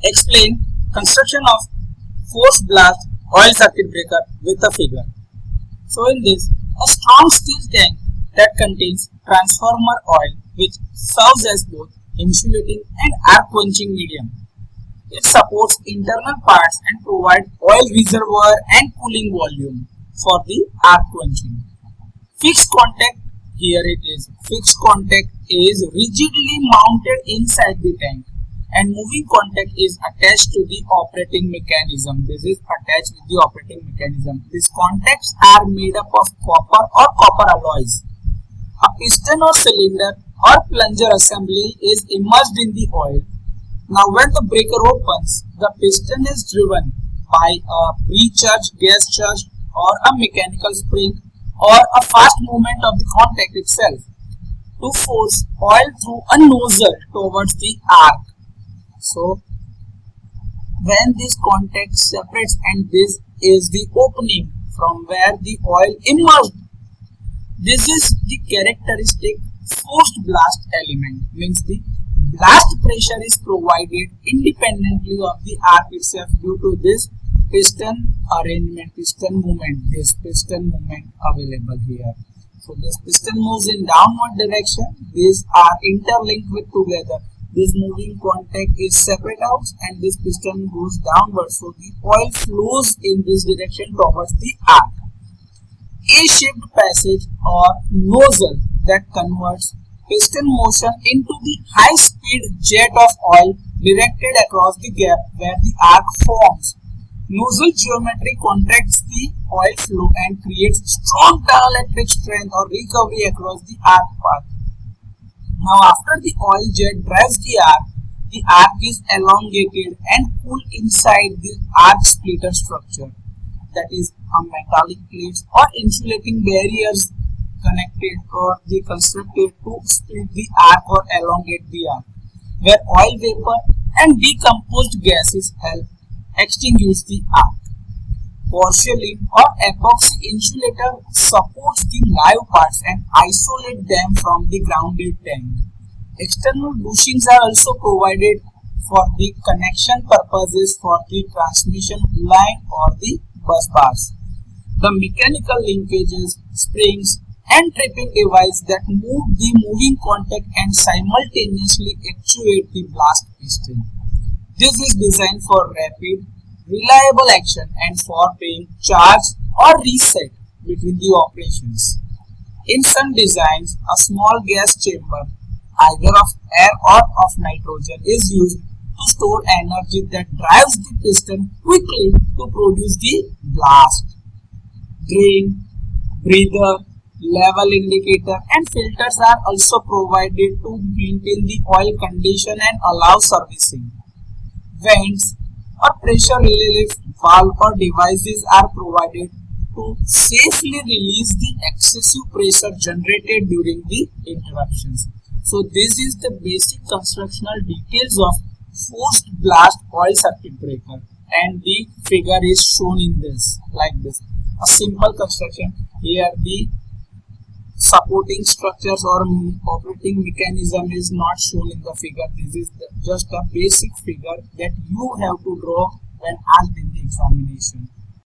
Explain construction of forced blast oil circuit breaker with a figure. So in this, a strong steel tank that contains transformer oil which serves as both insulating and air quenching medium. It supports internal parts and provides oil reservoir and cooling volume for the air quenching. Fixed contact, here it is. Fixed contact is rigidly mounted inside the tank and moving contact is attached to the operating mechanism. This is attached with the operating mechanism. These contacts are made up of copper or copper alloys. A piston or cylinder or plunger assembly is immersed in the oil. Now when the breaker opens, the piston is driven by a pre-charged gas charge or a mechanical spring or a fast movement of the contact itself to force oil through a nozzle towards the arc. So when this contact separates and this is the opening from where the oil immersed, this is the characteristic forced blast element, means the blast pressure is provided independently of the arc itself due to this piston arrangement, piston movement, this piston movement available here. So this piston moves in downward direction, these are interlinked with together. This moving contact is separate out and this piston goes downward, so the oil flows in this direction towards the arc. A-shaped passage or nozzle that converts piston motion into the high-speed jet of oil directed across the gap where the arc forms. Nozzle geometry contracts the oil flow and creates strong dielectric strength or recovery across the arc path. Now after the oil jet drives the arc is elongated and cooled inside the arc splitter structure, that is a metallic plates or insulating barriers connected or they constructed to split the arc or elongate the arc, where oil vapor and decomposed gases help extinguish the arc. Porcelain or epoxy insulator supports the live parts and isolate them from the grounded tank. External bushings are also provided for the connection purposes for the transmission line or the bus bars. The mechanical linkages, springs and tripping device that move the moving contact and simultaneously actuate the blast piston. This is designed for rapid, reliable action and for being charged or reset between the operations. In some designs, a small gas chamber, either of air or of nitrogen, is used to store energy that drives the piston quickly to produce the blast. Drain, breather, level indicator and filters are also provided to maintain the oil condition and allow servicing. Vents or pressure relief valve or devices are provided to safely release the excessive pressure generated during the interruptions. So this is the basic constructional details of forced blast oil circuit breaker, and the figure is shown in this like this. A simple construction. Here the supporting structures or operating mechanism is not shown in the figure. This is just a basic figure that you have to draw when asked in the examination.